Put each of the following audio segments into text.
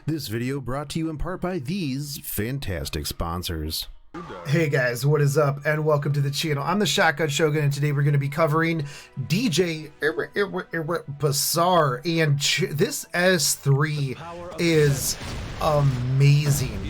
This video brought to you in part by these fantastic sponsors. Hey guys, what is up and welcome to the channel. I'm the Shotgun Shogun and today we're going to be covering DJ Basar, and this S3 is amazing.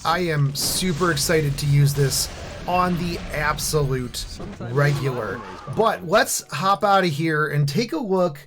I am super excited to use this on the absolute regular. But let's hop out of here and take a look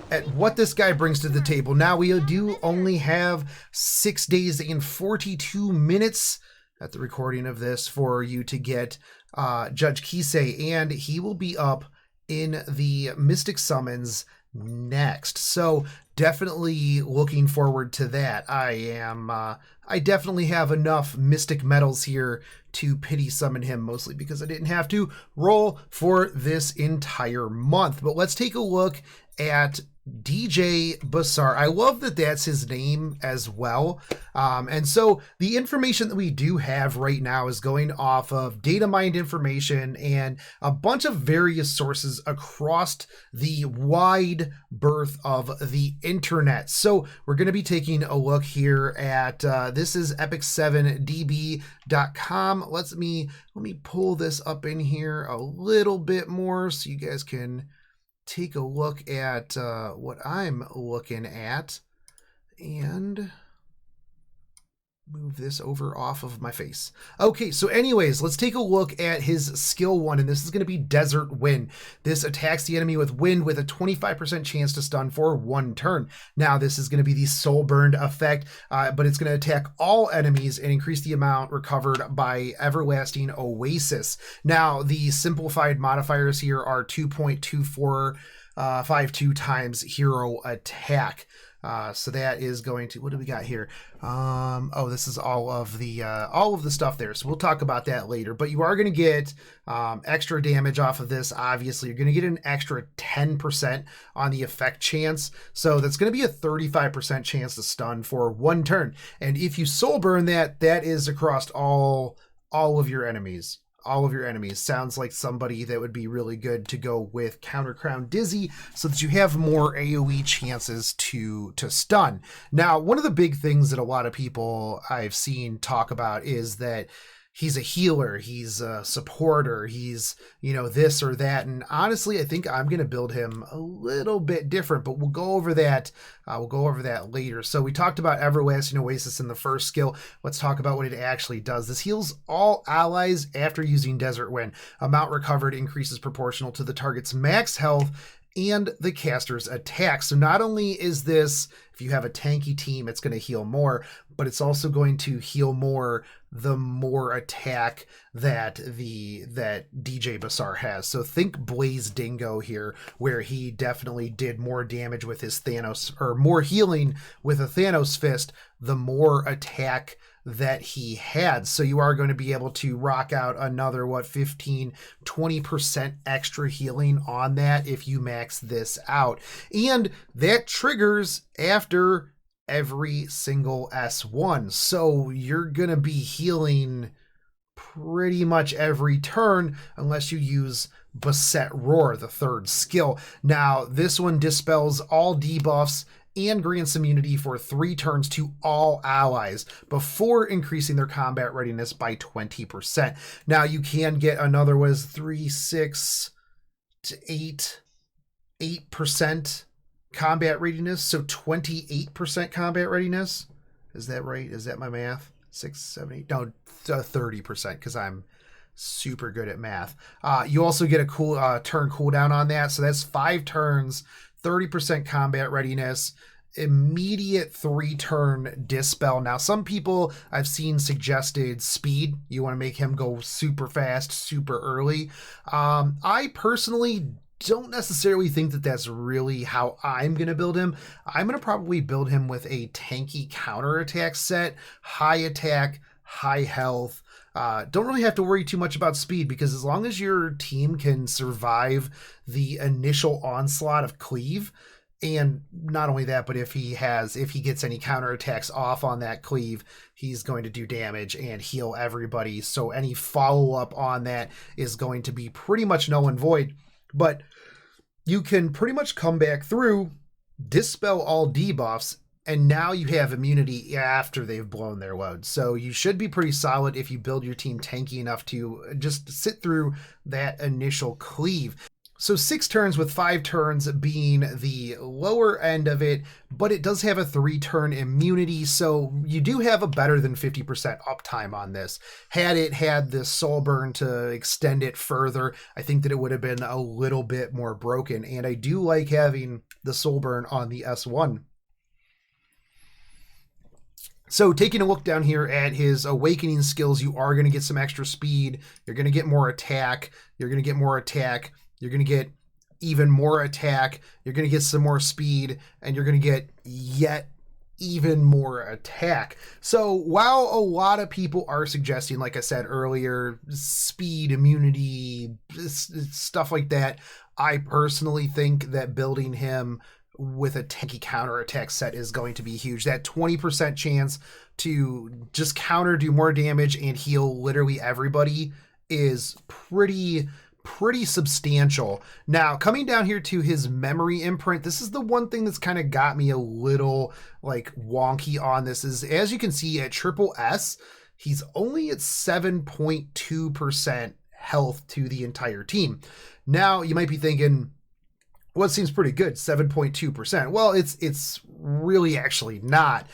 at what this guy brings to the table. Now, we do only have 6 days and 42 minutes at the recording of this for you to get Judge Kisei, and he will be up in the Mystic Summons next. So definitely looking forward to that. I definitely have enough Mystic Medals here to pity summon him, mostly because I didn't have to roll for this entire month. But let's take a look at DJ Basar. I love that that's his name as well. And so the information that we do have right now is going off of data mined information and a bunch of various sources across the wide berth of the internet. So we're going to be taking a look here at this is epic7db.com. Let me pull this up in here a little bit more so you guys can take a look at what I'm looking at and move this over off of my face. Okay, so anyways, let's take a look at his skill 1, and this is going to be Desert Wind. This attacks the enemy with wind with a 25% chance to stun for 1 turn. Now, this is going to be the Soul Burned effect, but it's going to attack all enemies and increase the amount recovered by Everlasting Oasis. Now, the simplified modifiers here are 2.2452 times hero attack. So that is going to, what do we got here? Oh, this is all of the stuff there. So we'll talk about that later, but you are going to get extra damage off of this. Obviously, you're going to get an extra 10% on the effect chance. So that's going to be a 35% chance to stun for 1 turn. And if you soul burn that, that is across all of your enemies. All of your enemies. Sounds like somebody that would be really good to go with Counter Crown Dizzy so that you have more AoE chances to stun. Now, one of the big things that a lot of people I've seen talk about is that he's a healer, he's a supporter, he's, this or that. And honestly, I think I'm going to build him a little bit different, but we'll go over that. We'll go over that later. So we talked about Everlasting Oasis in the first skill. Let's talk about what it actually does. This heals all allies after using Desert Wind. Amount recovered increases proportional to the target's max health and the caster's attack. So not only is this, if you have a tanky team, it's going to heal more, but it's also going to heal more the more attack that DJ Basar has. So think Blaze Dingo here, where he definitely did more damage with his Thanos, or more healing with a Thanos fist, the more attack that he had. So you are going to be able to rock out another 15-20% extra healing on that if you max this out, and that triggers after every single S1. So you're going to be healing pretty much every turn unless you use Beset Roar, the 3rd skill. Now, this one dispels all debuffs and grants immunity for 3 turns to all allies before increasing their combat readiness by 20%. Now, you can get another 3, 6 to 8% combat readiness, so 28% combat readiness. Is that right? Is that my math? 6, 7, 8, no, 30%, because I'm super good at math. You also get a cool turn cooldown on that, so that's 5 turns, 30% combat readiness, immediate 3-turn dispel. Now, some people I've seen suggested speed. You want to make him go super fast, super early. I personally don't necessarily think that that's really how I'm going to build him. I'm going to probably build him with a tanky counterattack set, high attack, high health. Don't really have to worry too much about speed, because as long as your team can survive the initial onslaught of cleave, and not only that, but if he gets any counterattacks off on that cleave, he's going to do damage and heal everybody. So any follow-up on that is going to be pretty much null and void. But you can pretty much come back through, dispel all debuffs, and now you have immunity after they've blown their load. So you should be pretty solid if you build your team tanky enough to just sit through that initial cleave. So 6 turns with 5 turns being the lower end of it, but it does have a 3-turn immunity, so you do have a better than 50% uptime on this. Had it had this soul burn to extend it further, I think that it would have been a little bit more broken, and I do like having the soul burn on the S1. So taking a look down here at his awakening skills, you are going to get some extra speed, you're going to get more attack, you're going to get more attack, you're going to get even more attack, you're going to get some more speed, and you're going to get yet even more attack. So while a lot of people are suggesting, like I said earlier, speed, immunity, stuff like that, I personally think that building him with a tanky counterattack set is going to be huge. That 20% chance to just counter, do more damage, and heal literally everybody is pretty substantial. Now, coming down here to his memory imprint, this is the one thing that's kind of got me a little like wonky on this, is as you can see at triple S, he's only at 7.2% health to the entire team. Now, you might be thinking, well, it seems pretty good, 7.2%. Well, it's really actually not.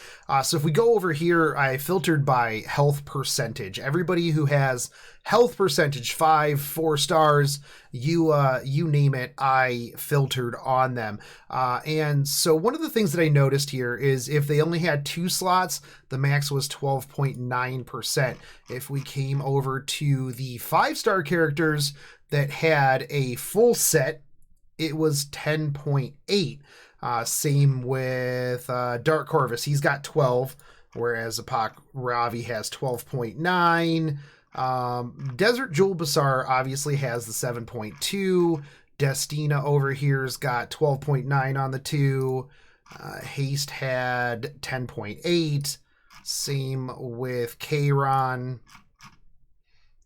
So if we go over here, I filtered by health percentage. Everybody who has health percentage 5, 4 stars, you name it, I filtered on them. And so one of the things that I noticed here is if they only had 2 slots, the max was 12.9%. If we came over to the 5-star characters that had a full set, it was 10.8. Same with Dark Corvus. He's got 12, whereas Apoc Ravi has 12.9. Desert Jewel Basar obviously has the 7.2. Destina over here's got 12.9 on the 2. Haste had 10.8. Same with Kayron.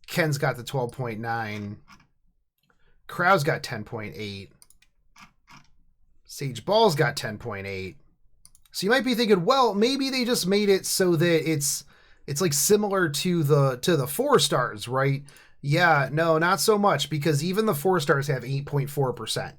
Ken's got the 12.9. Crow's got 10.8. Sage Ball's got 10.8. So you might be thinking, well, maybe they just made it so that it's like similar to the 4 stars, right? Yeah, no, not so much, because even the 4 stars have 8.4%.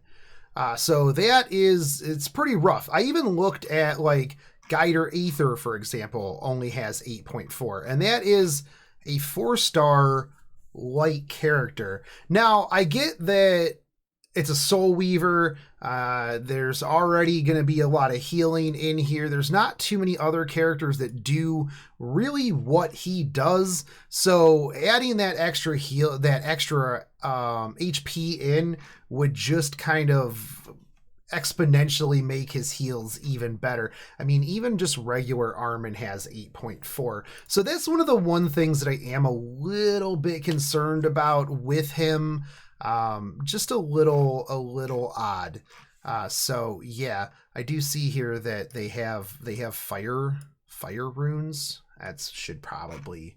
So it's pretty rough. I even looked at like Guider Aether, for example, only has 8.4, and that is a 4-star light character. Now, I get that it's a Soul Weaver. There's already going to be a lot of healing in here. There's not too many other characters that do really what he does. So adding that extra HP in would just kind of exponentially make his heals even better. I mean, even just regular Armin has 8.4. So that's one of the things that I am a little bit concerned about with him. Just a little odd. So yeah, I do see here that they have fire runes. That should probably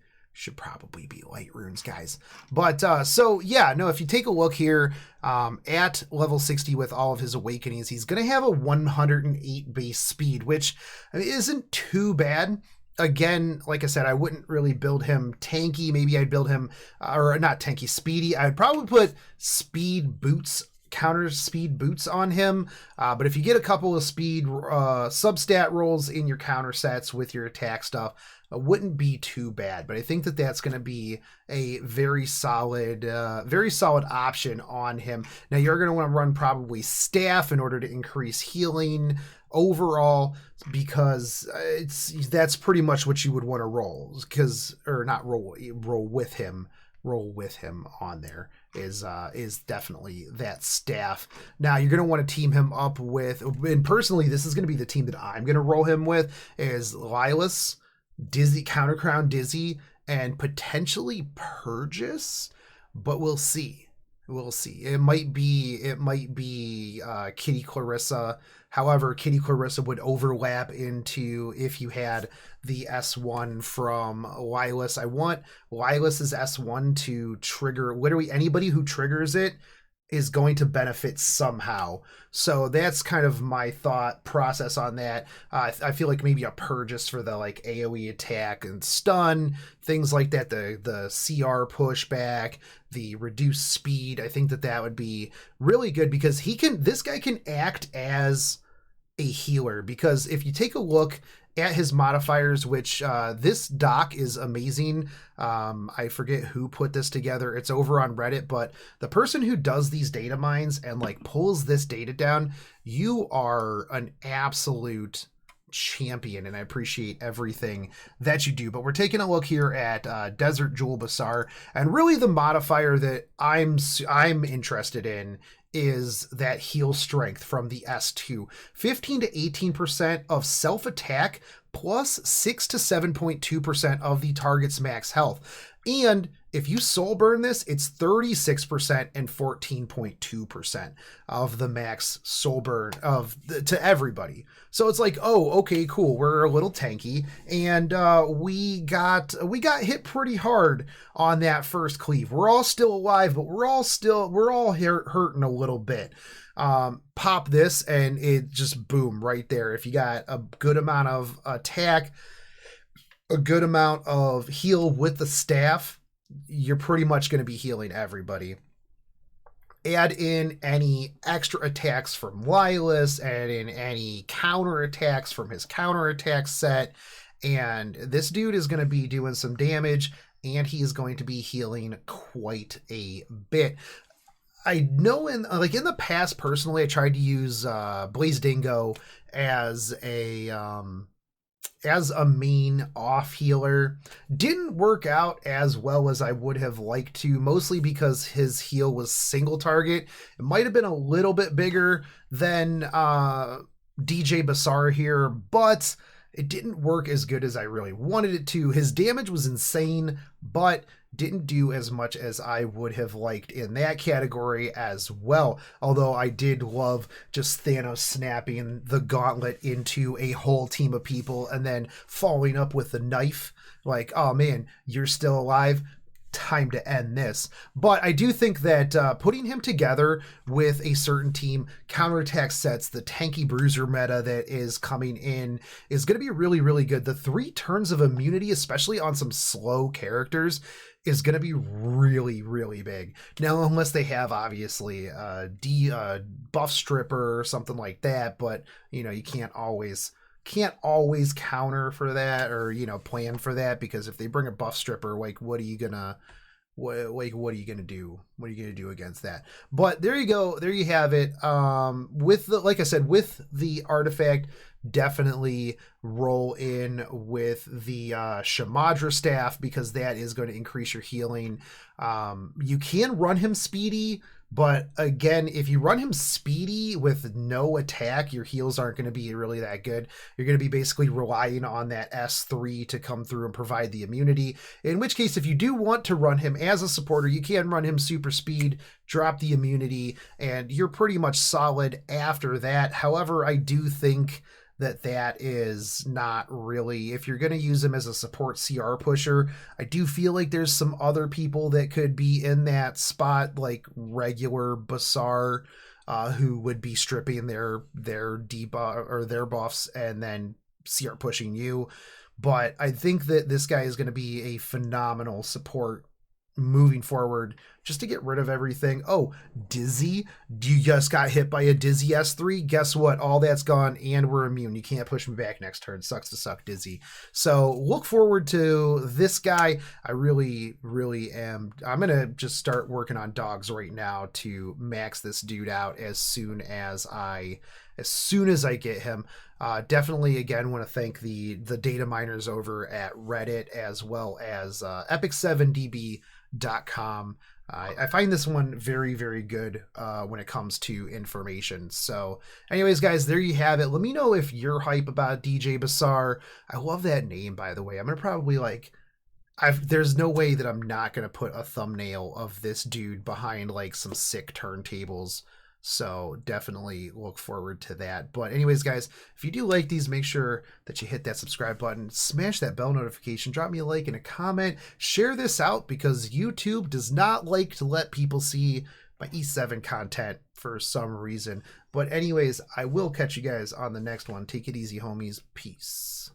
be light runes, guys. But so yeah, no, if you take a look here, at level 60 with all of his awakenings, he's gonna have a 108 base speed, which isn't too bad. Again, like I said, I wouldn't really build him tanky. Maybe I'd build him, or not tanky, speedy. I'd probably put speed boots, counter speed boots on him. But if you get a couple of speed substat rolls in your counter sets with your attack stuff, it wouldn't be too bad. But I think that that's going to be a very solid option on him. Now, you're going to want to run probably staff in order to increase healing overall, because that's pretty much what you would want to roll, roll with him on there is definitely that staff. Now you're going to want to team him up with, and personally this is going to be the team that I'm going to roll him with, is Lilus, Dizzy, Counter Crown Dizzy, and potentially Purgus, but we'll see. It might be Kitty Clarissa. However, Kitty Clarissa would overlap into if you had the S1 from Lilus. I want Lilus's S1 to trigger literally anybody who triggers it is going to benefit somehow. So that's kind of my thought process on that. I feel like maybe a Purges for the like AoE attack and stun, things like that, the CR pushback, the reduced speed. I think that would be really good because this guy can act as a healer, because if you take a look at his modifiers, which this doc is amazing. I forget who put this together. It's over on Reddit, but the person who does these data mines and like pulls this data down, you are an absolute champion, and I appreciate everything that you do. But we're taking a look here at Desert Jewel Basar, and really the modifier that I'm interested in is that heal strength from the S2. 15 to 18% of self-attack plus 6 to 7.2% of the target's max health. And if you soul burn this, it's 36% and 14.2% of the max soul burn to everybody. So it's like, oh, okay, cool. We're a little tanky, and we got hit pretty hard on that first cleave. We're all still alive, but we're all hurting a little bit. Pop this, and it just boom right there. If you got a good amount of attack, a good amount of heal with the staff, you're pretty much going to be healing everybody. Add in any extra attacks from Lylus, add in any counter attacks from his counter attack set, and this dude is going to be doing some damage, and he is going to be healing quite a bit. I know in the past, personally, I tried to use Blaze Dingo as a main off healer. Didn't work out as well as I would have liked to, mostly because his heal was single target. It might have been a little bit bigger than DJ Basar here, but it didn't work as good as I really wanted it to. His damage was insane, but didn't do as much as I would have liked in that category as well. Although I did love just Thanos snapping the gauntlet into a whole team of people and then following up with the knife. Like, oh man, you're still alive. Time to end this. But I do think that putting him together with a certain team, counterattack sets, the tanky bruiser meta that is coming in is going to be really, really good. The 3 turns of immunity, especially on some slow characters, is going to be really, really big. Now, unless they have obviously buff stripper or something like that, but you know, you can't always counter for that, or you know, plan for that, because if they bring a buff stripper, like what are you gonna do against that? But there you go, there you have it. With the, like I said, with the artifact, definitely roll in with the Shamadra staff, because that is going to increase your healing. You can run him speedy, but again, if you run him speedy with no attack, your heals aren't going to be really that good. You're going to be basically relying on that S3 to come through and provide the immunity. In which case, if you do want to run him as a supporter, you can run him super speed, drop the immunity, and you're pretty much solid after that. However, I do think that is not really, if you're going to use him as a support CR pusher, I do feel like there's some other people that could be in that spot, like regular Basar, who would be stripping their debuff or their buffs and then CR pushing you. But I think that this guy is going to be a phenomenal support moving forward, just to get rid of everything. Oh, Dizzy, you just got hit by a Dizzy S3. Guess what? All that's gone, and we're immune. You can't push me back next turn. Sucks to suck, Dizzy. So look forward to this guy. I really, really am. I'm gonna just start working on dogs right now to max this dude out as soon as I get him. Definitely, again, want to thank the data miners over at Reddit, as well as epic7db.com. I find this one very, very good when it comes to information. So anyways, guys, there you have it. Let me know if you're hype about DJ Basar. I love that name, by the way. I'm going to probably there's no way that I'm not going to put a thumbnail of this dude behind like some sick turntables. So definitely look forward to that. But anyways, guys, if you do like these, make sure that you hit that subscribe button, smash that bell notification, drop me a like and a comment, share this out, because YouTube does not like to let people see E7 content for some reason. But anyways, I will catch you guys on the next one. Take it easy, homies. Peace.